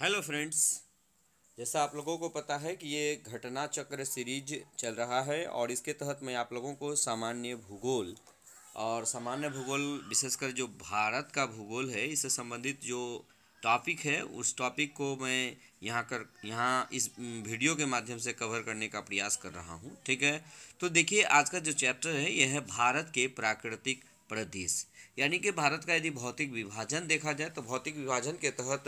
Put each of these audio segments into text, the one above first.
Hello friends. जैसा आप लोगों को पता है कि ये घटना चक्र सीरीज चल रहा है और इसके तहत मैं आप लोगों को सामान्य भूगोल विशेषकर जो भारत का भूगोल है इससे संबंधित जो टॉपिक है उस टॉपिक को मैं यहाँ इस वीडियो के माध्यम से कवर करने का प्रयास कर रहा हूँ। ठीक है, तो देखिए आज का जो चैप्टर है यह है भारत के प्राकृतिक प्रदेश, यानी कि भारत का यदि भौतिक विभाजन देखा जाए तो भौतिक विभाजन के तहत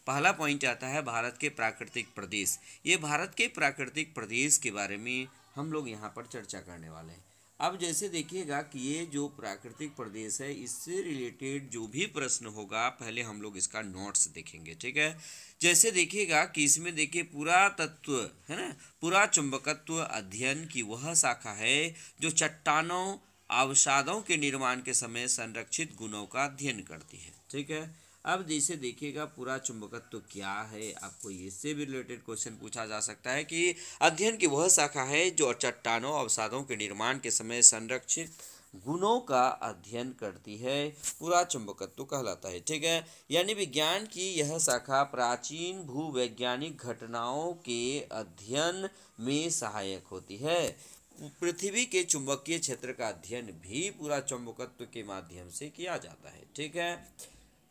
पहला पॉइंट आता है भारत के प्राकृतिक प्रदेश। ये भारत के प्राकृतिक प्रदेश के बारे में हम लोग यहाँ पर चर्चा करने वाले हैं। अब जैसे देखिएगा कि ये जो प्राकृतिक प्रदेश है इससे रिलेटेड जो भी प्रश्न होगा पहले हम लोग इसका नोट्स देखेंगे। ठीक है, जैसे देखिएगा कि इसमें देखिए पुरातत्व है ना, पुरा चुंबकत्व अध्ययन की वह शाखा है जो चट्टानों अवसादों के निर्माण के समय संरक्षित गुणों का अध्ययन करती है। ठीक है, अब जैसे देखिएगा पूरा चुंबकत्व क्या है, आपको इससे भी रिलेटेड क्वेश्चन पूछा जा सकता है कि अध्ययन की वह शाखा है जो चट्टानों अवसादों के निर्माण के समय संरक्षित गुणों का अध्ययन करती है, पूरा चुंबकत्व कहलाता है। ठीक है, यानी विज्ञान की यह शाखा प्राचीन भूवैज्ञानिक घटनाओं के अध्ययन में सहायक होती है। पृथ्वी के चुंबकीय क्षेत्र का अध्ययन भी पूरा चुंबकत्व के माध्यम से किया जाता है। ठीक है,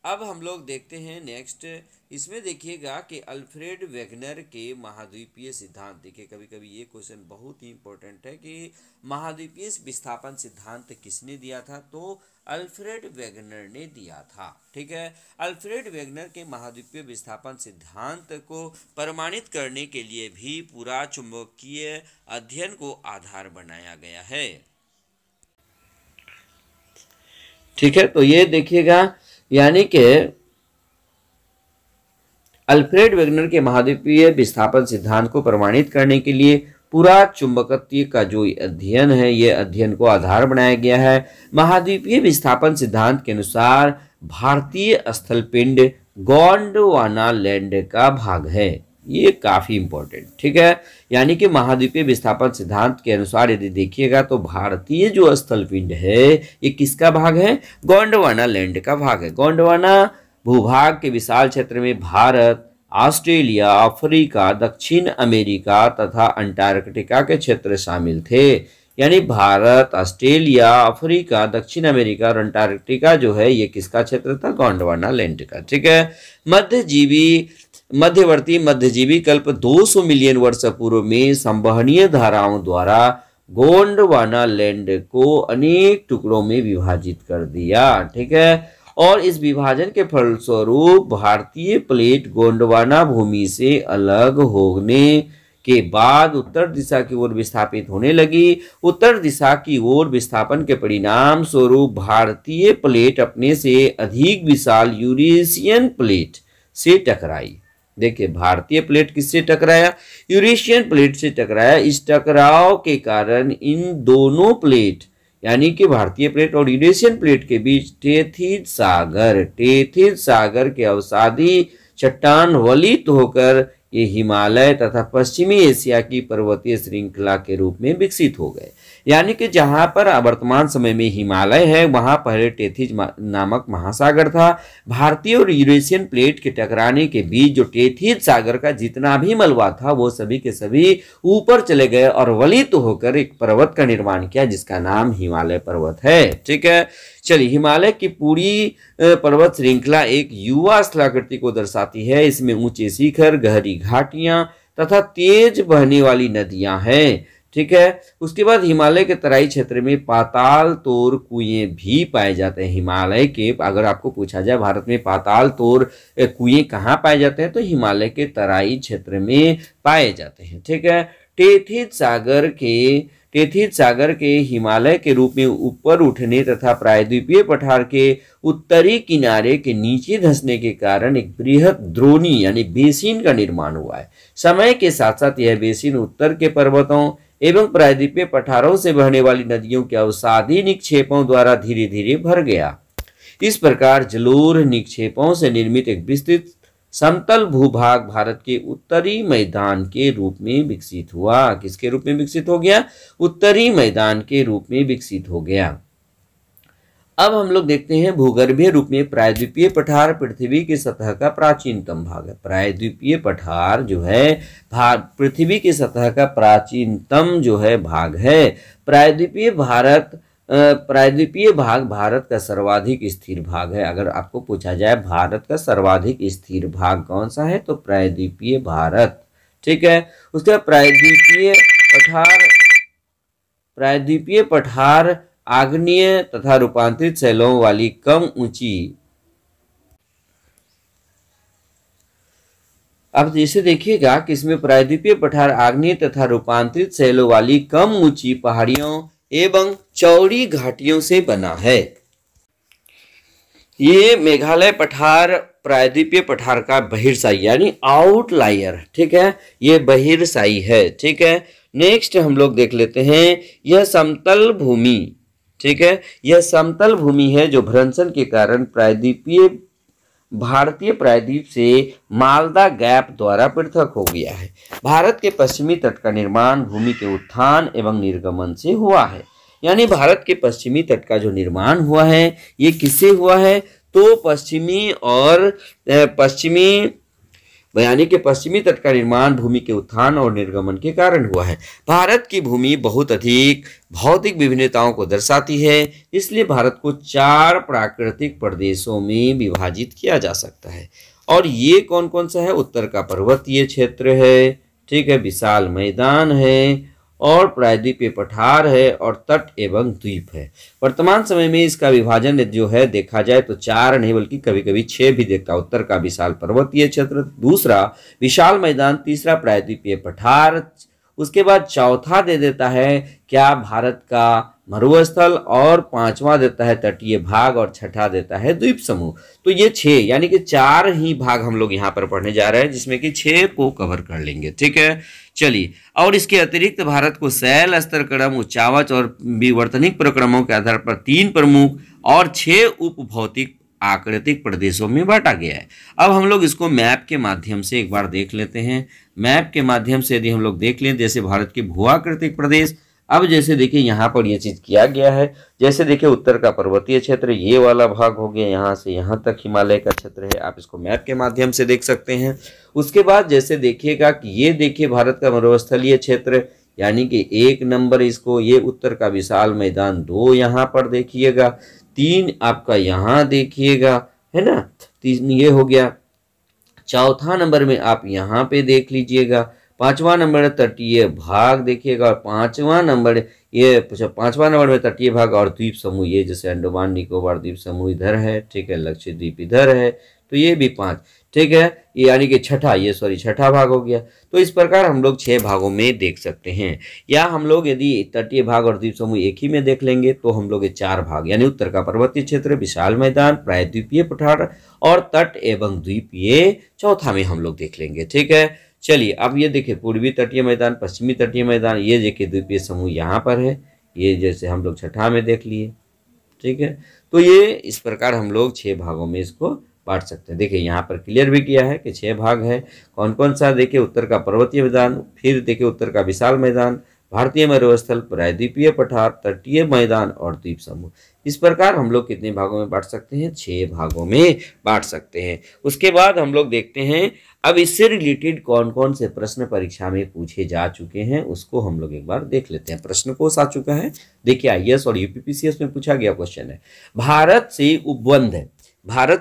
अब हम लोग देखते हैं नेक्स्ट। इसमें देखिएगा कि अल्फ्रेड वेगनर के महाद्वीपीय सिद्धांत, देखिए कभी कभी ये क्वेश्चन बहुत ही इंपॉर्टेंट है कि महाद्वीपीय विस्थापन सिद्धांत किसने दिया था, तो अल्फ्रेड वेगनर ने दिया था। ठीक है, अल्फ्रेड वेगनर के महाद्वीपीय विस्थापन सिद्धांत को प्रमाणित करने के लिए भी पूरा चुंबकीय अध्ययन को आधार बनाया गया है। ठीक है, तो ये देखिएगा यानी कि अल्फ्रेड वेगनर के महाद्वीपीय विस्थापन सिद्धांत को प्रमाणित करने के लिए पूरा चुंबकत्व का जो अध्ययन है ये अध्ययन को आधार बनाया गया है। महाद्वीपीय विस्थापन सिद्धांत के अनुसार भारतीय स्थलपिंड गोंडवाना लैंड का भाग है। ये काफी इंपॉर्टेंट। ठीक है, यानी कि महाद्वीपीय विस्थापन सिद्धांत के अनुसार यदि देखिएगा तो भारतीय जो स्थलपिंड है ये किसका भाग है, गोंडवाना लैंड का भाग है। गोंडवाना भूभाग के विशाल क्षेत्र में भारत, ऑस्ट्रेलिया, अफ्रीका, दक्षिण अमेरिका तथा अंटार्कटिका के क्षेत्र शामिल थे। यानी भारत, ऑस्ट्रेलिया, अफ्रीका, दक्षिण अमेरिका और अंटार्कटिका जो है ये किसका क्षेत्र था, गोंडवाना लैंड का। ठीक है, मध्यवर्ती मध्यजीवी कल्प 200 मिलियन वर्ष पूर्व में संवहनीय धाराओं द्वारा गोंडवाना लैंड को अनेक टुकड़ों में विभाजित कर दिया। ठीक है, और इस विभाजन के फलस्वरूप भारतीय प्लेट गोंडवाना भूमि से अलग होने के बाद उत्तर दिशा की ओर विस्थापित होने लगी। उत्तर दिशा की ओर विस्थापन के परिणाम स्वरूप भारतीय प्लेट अपने से अधिक विशाल यूरेशियन प्लेट से टकराई। देखिए भारतीय प्लेट किससे टकराया, यूरेशियन प्लेट से टकराया। इस टकराव के कारण इन दोनों प्लेट यानी कि भारतीय प्लेट और यूरेशियन प्लेट के बीच टेथिस सागर के अवसादी चट्टान वलित होकर ये हिमालय तथा पश्चिमी एशिया की पर्वतीय श्रृंखला के रूप में विकसित हो गए। यानी कि जहां पर वर्तमान समय में हिमालय है वहां पहले टेथिस नामक महासागर था। भारतीय और यूरेशियन प्लेट के टकराने के बीच जो टेथिस सागर का जितना भी मलबा था वो सभी के सभी ऊपर चले गए और वलित होकर एक पर्वत का निर्माण किया जिसका नाम हिमालय पर्वत है। ठीक है, चलिए हिमालय की पूरी पर्वत श्रृंखला एक युवा स्थलाकृति को दर्शाती है। इसमें ऊंचे शिखर, गहरी घाटियां तथा तेज बहने वाली नदियां हैं। ठीक है, उसके बाद हिमालय के तराई क्षेत्र में पाताल तोर कुएं भी पाए जाते हैं। हिमालय के अगर आपको पूछा जाए भारत में पाताल तोर कुएं कहाँ पाए जाते हैं तो हिमालय के तराई क्षेत्र में पाए जाते हैं। ठीक है, टेथिस सागर के हिमालय के रूप में ऊपर उठने तथा प्रायद्वीपीय पठार के उत्तरी किनारे के नीचे धंसने के कारण एक बृहद द्रोणी यानी बेसिन का निर्माण हुआ है। समय के साथ साथ यह बेसिन उत्तर के पर्वतों एवं प्रायद्वीपीय पठारों से बहने वाली नदियों के अवसादी निक्षेपों द्वारा धीरे धीरे भर गया। इस प्रकार जलोढ़ निक्षेपों से निर्मित एक विस्तृत समतल भूभाग भारत के उत्तरी मैदान के रूप में विकसित हुआ। किसके रूप में विकसित हो गया, उत्तरी मैदान के रूप में विकसित हो गया। अब हम लोग देखते हैं भूगर्भीय रूप में प्रायद्वीपीय पठार पृथ्वी की सतह का प्राचीनतम भाग है। प्रायद्वीपीय पठार जो है पृथ्वी की सतह का प्राचीनतम जो है भाग है। प्रायद्वीपीय भाग भारत का सर्वाधिक स्थिर भाग है। अगर आपको पूछा जाए भारत का सर्वाधिक स्थिर भाग कौन सा है तो प्रायद्वीपीय भारत, ठीक है। उसके बाद प्रायद्वीपीय पठार आग्नेय तथा रूपांतरित शैलों वाली कम ऊंची, अब जैसे देखिएगा कि इसमें प्रायद्वीपीय पठार आग्नेय तथा रूपांतरित शैलों वाली कम ऊंची पहाड़ियों एवं चौड़ी घाटियों से बना है। ये मेघालय पठार प्रायद्वीपीय पठार का बहिर्साई यानी आउटलायर, ठीक है, ये बहिर्साई है, ठीक है। नेक्स्ट हम लोग देख लेते हैं, यह समतल भूमि, ठीक है, यह समतल भूमि है जो भ्रंशन के कारण भारतीय प्रायद्वीप से मालदा गैप द्वारा पृथक हो गया है। भारत के पश्चिमी तट का निर्माण भूमि के उत्थान एवं निर्गमन से हुआ है। यानी भारत के पश्चिमी तट का जो निर्माण हुआ है ये किससे हुआ है तो पश्चिमी तट का निर्माण भूमि के उत्थान और निर्गमन के कारण हुआ है। भारत की भूमि बहुत अधिक भौतिक विभिन्नताओं को दर्शाती है, इसलिए भारत को 4 प्राकृतिक प्रदेशों में विभाजित किया जा सकता है। और ये कौन कौन सा है, उत्तर का पर्वतीय क्षेत्र है, ठीक है, विशाल मैदान है और प्रायद्वीपीय पठार है और तट एवं द्वीप है। वर्तमान समय में इसका विभाजन जो है देखा जाए तो 4 नहीं बल्कि कभी कभी 6 भी देखता। उत्तर का विशाल पर्वतीय क्षेत्र, दूसरा विशाल मैदान, तीसरा प्रायद्वीपीय पठार, उसके बाद चौथा दे देता है क्या भारत का मरुस्थल और 5वां देता है तटीय भाग और 6ठा देता है द्वीप समूह। तो ये 6 यानी कि 4 ही भाग हम लोग यहाँ पर पढ़ने जा रहे हैं जिसमें कि 6 को कवर कर लेंगे, ठीक है। चलिए, और इसके अतिरिक्त भारत को शैल, स्तर क्रम, उच्चावच और विवर्तनिक प्रक्रमों के आधार पर 3 प्रमुख और 6 उप भौतिक आकृतिक प्रदेशों में बांटा गया है। अब हम लोग इसको मैप के माध्यम से एक बार देख लेते हैं। मैप के माध्यम से यदि हम लोग देख लें जैसे भारत के भूआकृतिक प्रदेश, अब जैसे देखिए यहाँ पर ये चीज किया गया है, जैसे देखिए उत्तर का पर्वतीय क्षेत्र ये वाला भाग हो गया, यहाँ से यहाँ तक हिमालय का क्षेत्र है, आप इसको मैप के माध्यम से देख सकते हैं। उसके बाद जैसे देखिएगा कि ये देखिए भारत का मरुस्थलीय क्षेत्र यानी कि 1 नंबर इसको, ये उत्तर का विशाल मैदान 2 यहाँ पर देखिएगा, 3 आपका यहाँ देखिएगा, है ना, 3 ये हो गया। चौथा नंबर में आप यहाँ पे देख लीजिएगा, 5वां नंबर तटीय भाग देखिएगा और 5वां नंबर में तटीय भाग और द्वीप समूह, ये जैसे अंडमान निकोबार द्वीप समूह इधर है, ठीक है, लक्षद्वीप इधर है, तो ये भी 5, ठीक है, ये यानी कि छठा भाग हो गया। तो इस प्रकार हम लोग 6 भागों में देख सकते हैं। या हम लोग यदि तटीय भाग और द्वीप समूह एक ही में देख लेंगे तो हम लोग ये 4 भाग यानी उत्तर का पर्वतीय क्षेत्र, विशाल मैदान, प्रायद्वीपीय पठार और तट एवं द्वीप ये चौथा में हम लोग देख लेंगे, ठीक है। चलिए, अब ये देखिए पूर्वी तटीय मैदान, पश्चिमी तटीय मैदान, ये देखिए द्वीपीय समूह यहाँ पर है, ये जैसे हम लोग 6ठा में देख लिए, ठीक है। तो ये इस प्रकार हम लोग 6 भागों में इसको बांट सकते हैं। देखिए यहाँ पर क्लियर भी किया है कि 6 भाग है। कौन कौन सा, देखिए उत्तर का पर्वतीय मैदान, फिर देखिए उत्तर का विशाल मैदान, भारतीय मरुस्थल, प्रायद्वीपीय पठार, तटीय मैदान और द्वीप समूह। इस प्रकार हम लोग कितने भागों में बांट सकते हैं, 6 भागों में बांट सकते हैं। उसके बाद हम लोग देखते हैं अब इससे रिलेटेड कौन कौन से प्रश्न परीक्षा में पूछे जा चुके हैं उसको हम लोग एक बार देख लेते हैं। प्रश्न कोश आ चुका है, देखिए आईएएस और यूपीपीसीएस में पूछा गया क्वेश्चन है, भारत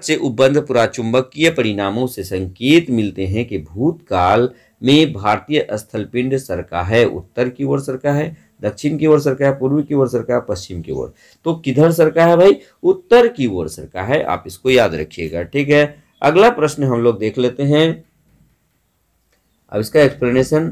से उपबंध पुराचुंबकीय परिणामों से संकेत मिलते हैं कि भूतकाल में भारतीय स्थलपिंड सरका है, उत्तर की ओर सरका है, दक्षिण की ओर सरका है, पूर्वी की ओर सरका है, पश्चिम की ओर। तो किधर सरका है भाई, उत्तर की ओर सरका है, आप इसको याद रखिएगा, ठीक है। अगला प्रश्न हम लोग देख लेते हैं। अब इसका एक्सप्लेनेशन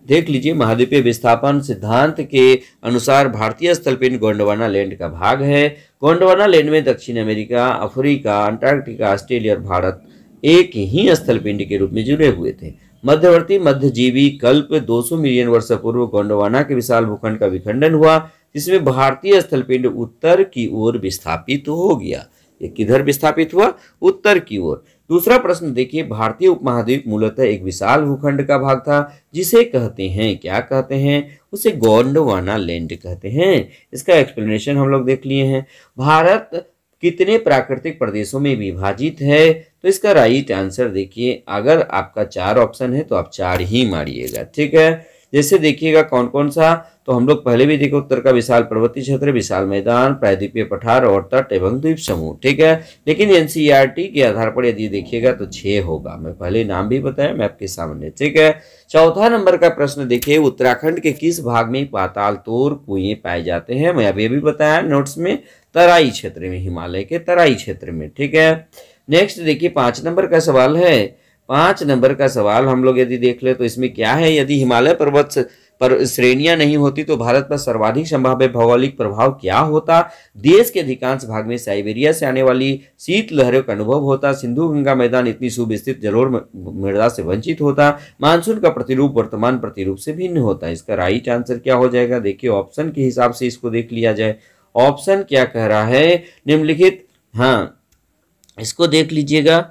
देख लीजिए। महाद्वीपीय विस्थापन सिद्धांत के अनुसार भारतीय स्थलपिंड गोंडवाना लैंड का भाग है। गोंडवाना लैंड में दक्षिण अमेरिका, अफ्रीका, अंटार्कटिका, ऑस्ट्रेलिया और भारत एक ही स्थलपिंड के रूप में जुड़े हुए थे। मध्यवर्ती मध्यजीवी कल्प 200 मिलियन वर्ष पूर्व गोंडवाना के विशाल भूखंड का विखंडन हुआ, जिसमें भारतीय स्थलपिंड उत्तर की ओर विस्थापित हो गया। ये किधर विस्थापित हुआ, उत्तर की ओर। दूसरा प्रश्न देखिए, भारतीय उपमहाद्वीप मूलतः एक विशाल भूखंड का भाग था जिसे कहते हैं, क्या कहते हैं, उसे गोंडवाना लैंड कहते हैं। इसका एक्सप्लेनेशन हम लोग देख लिए हैं। भारत कितने प्राकृतिक प्रदेशों में विभाजित है, तो इसका राइट आंसर देखिए, अगर आपका 4 ऑप्शन है तो आप 4 ही मारिएगा, ठीक है। जैसे देखिएगा कौन कौन सा, तो हम लोग पहले भी देखे, उत्तर का विशाल पर्वतीय क्षेत्र, विशाल मैदान, प्रायद्वीपीय पठार और तट एवं द्वीप समूह, ठीक है। लेकिन एनसीईआरटी के आधार पर यदि देखिएगा तो 6 होगा, मैं पहले नाम भी बताया मैं आपके सामने, ठीक है। चौथा नंबर का प्रश्न देखिए, उत्तराखंड के किस भाग में पाताल तोर कुएं पाए जाते हैं, मैं अभी भी बताया नोट्स में, तराई क्षेत्र में, हिमालय के तराई क्षेत्र में, ठीक है। नेक्स्ट देखिए 5 नंबर का सवाल है। 5 नंबर का सवाल हम लोग यदि देख ले तो इसमें क्या है, यदि हिमालय पर्वत पर श्रेणियां नहीं होती तो भारत पर सर्वाधिक संभाव्य भौगोलिक प्रभाव क्या होता। देश के अधिकांश भाग में साइबेरिया से आने वाली शीत लहरों का अनुभव होता। सिंधु गंगा मैदान इतनी सुविस्तृत जलोढ़ मृदा से वंचित होता। मानसून का प्रतिरूप वर्तमान प्रतिरूप से भिन्न होता। इसका राइट आंसर क्या हो जाएगा, देखिए ऑप्शन के हिसाब से इसको देख लिया जाए। ऑप्शन क्या कह रहा है, निम्नलिखित, हाँ इसको देख लीजिएगा,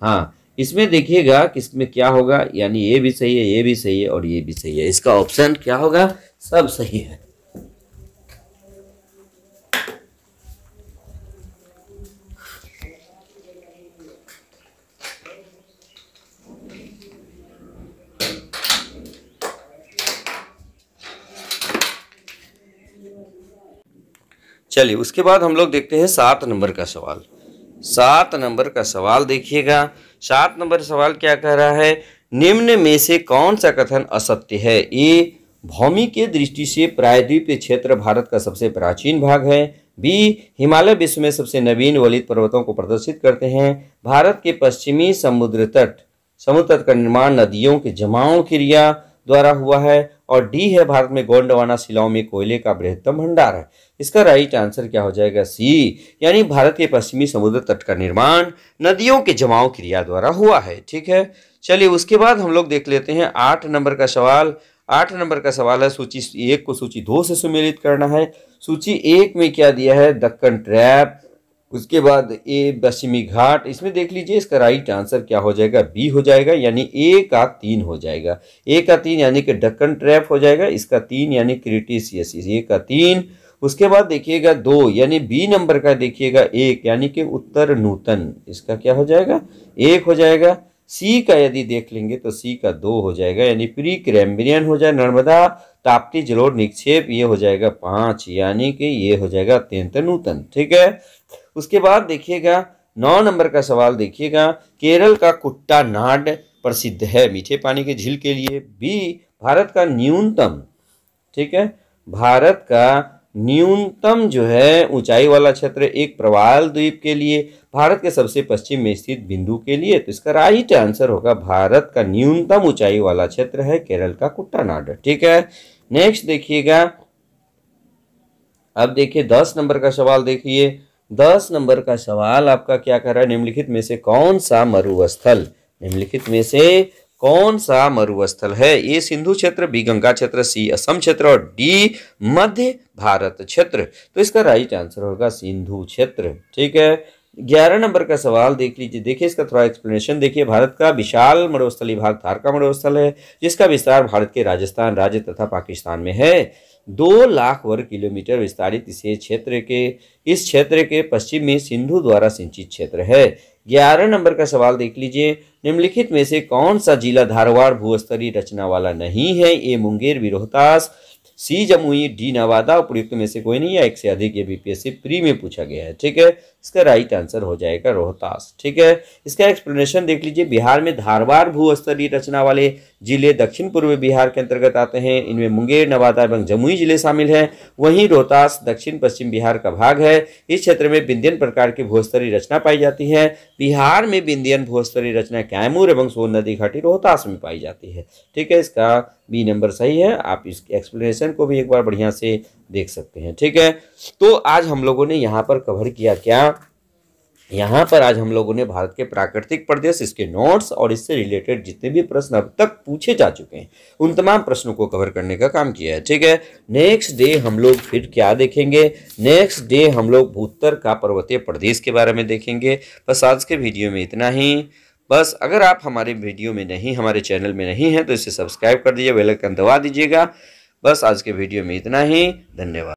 हाँ इसमें देखिएगा किसमें क्या होगा, यानी ये भी सही है, ये भी सही है और ये भी सही है। इसका ऑप्शन क्या होगा, सब सही है। चलिए उसके बाद हम लोग देखते हैं 7 नंबर का सवाल। 7 नंबर का सवाल देखिएगा। 7 नंबर सवाल क्या कह रहा है, निम्न में से कौन सा कथन असत्य है। ए, भूमि के दृष्टि से प्रायद्वीपीय क्षेत्र भारत का सबसे प्राचीन भाग है। बी, हिमालय विश्व में सबसे नवीन वलित पर्वतों को प्रदर्शित करते हैं। भारत के पश्चिमी समुद्र तट का निर्माण नदियों के जमाव क्रिया द्वारा हुआ है। और डी है, भारत में गोंडवाना शिलाओं में कोयले का बृहत्तम भंडार है। इसका राइट आंसर क्या हो जाएगा, सी, यानी भारत के पश्चिमी समुद्र तट का निर्माण नदियों के जमाव क्रिया द्वारा हुआ है, ठीक है। चलिए उसके बाद हम लोग देख लेते हैं 8 नंबर का सवाल। 8 नंबर का सवाल है, सूची 1 को सूची 2 से सुमेलित करना है। सूची 1 में क्या दिया है, दक्कन ट्रैप, उसके बाद ए पश्चिमी घाट। इसमें देख लीजिए इसका राइट आंसर क्या हो जाएगा, बी हो जाएगा, यानी ए का 3 हो जाएगा। ए का 3 यानी कि दक्कन ट्रैप हो जाएगा, इसका 3 यानी क्रिटेशियस, ए का 3। उसके बाद देखिएगा 2 यानी बी नंबर का देखिएगा 1 यानी कि उत्तर नूतन, इसका क्या हो जाएगा, 1 हो जाएगा। सी का यदि देख लेंगे तो सी का 2 हो जाएगा, यानी प्री कैम्ब्रियन हो जाए, नर्मदा ताप्ती जलोढ़ निक्षेप, ये हो जाएगा 5, यानी कि ये हो जाएगा अत्यंत नूतन, ठीक है। उसके बाद देखिएगा 9 नंबर का सवाल देखिएगा, केरल का कुट्टानाड प्रसिद्ध है मीठे पानी के झील के लिए। बी, भारत का न्यूनतम, ठीक है, भारत का न्यूनतम जो है ऊंचाई वाला क्षेत्र एक प्रवाल द्वीप के लिए, भारत के सबसे पश्चिम में स्थित बिंदु के लिए। तो इसका राइट आंसर होगा, भारत का न्यूनतम ऊंचाई वाला क्षेत्र है केरल का कुट्टानाड, ठीक है। नेक्स्ट देखिएगा, अब देखिए 10 नंबर का सवाल देखिए। 10 नंबर का सवाल आपका क्या कर रहा है, निम्नलिखित में से कौन सा मरुस्थल, निम्नलिखित में से कौन सा मरुस्थल है। ए, सिंधु क्षेत्र, बी, गंगा क्षेत्र, सी, असम क्षेत्र और डी, मध्य भारत क्षेत्र। तो इसका राइट आंसर होगा सिंधु क्षेत्र, ठीक है। 11 नंबर का सवाल देख लीजिए, देखिए इसका थोड़ा एक्सप्लेनेशन देखिए। भारत का विशाल मरुस्थलीय भाग थार का मरुस्थल है, जिसका विस्तार भारत के राजस्थान राज्य तथा पाकिस्तान में है। 2 लाख वर्ग किलोमीटर विस्तारित इस क्षेत्र के पश्चिम में सिंधु द्वारा सिंचित क्षेत्र है। 11 नंबर का सवाल देख लीजिए, निम्नलिखित में से कौन सा जिला धारवाड़ भूस्तरीय रचना वाला नहीं है। ए, मुंगेर, बी, रोहतास, सी, जमुई, डी, नवादा। उपयुक्त में से कोई नहीं है, एक से अधिक ये बीपीएससी प्री में पूछा गया है, ठीक है। इसका राइट आंसर हो जाएगा रोहतास, ठीक है। इसका एक्सप्लेनेशन देख लीजिए। बिहार में धारवाड़ भूस्तरीय रचना वाले जिले दक्षिण पूर्व बिहार के अंतर्गत आते हैं। इनमें मुंगेर, नवादा एवं जमुई जिले शामिल हैं। वहीं रोहतास दक्षिण पश्चिम बिहार का भाग है। इस क्षेत्र में विंध्यन प्रकार की भूस्तरीय रचना पाई जाती है। बिहार में विंध्यन भूस्तरीय रचना कैमूर एवं सोन नदी घाटी रोहतास में पाई जाती है, ठीक है। इसका बी नंबर सही है। आप इस एक्सप्लेनेशन को भी एक बार बढ़िया से देख सकते हैं, ठीक है। तो आज हम लोगों ने यहाँ पर कवर किया क्या, यहाँ पर आज हम लोगों ने भारत के प्राकृतिक प्रदेश, इसके नोट्स और इससे रिलेटेड जितने भी प्रश्न अब तक पूछे जा चुके हैं उन तमाम प्रश्नों को कवर करने का काम किया है। ठीक है, नेक्स्ट डे हम लोग फिर क्या देखेंगे? नेक्स्ट डे हम लोग उत्तर का पर्वतीय प्रदेश के बारे में देखेंगे। बस आज के वीडियो में इतना ही। बस अगर आप हमारे वीडियो में नहीं, हमारे चैनल में नहीं हैं तो इसे सब्सक्राइब कर दीजिए, बेल आइकन दबा दीजिएगा। बस आज के वीडियो में इतना ही। धन्यवाद।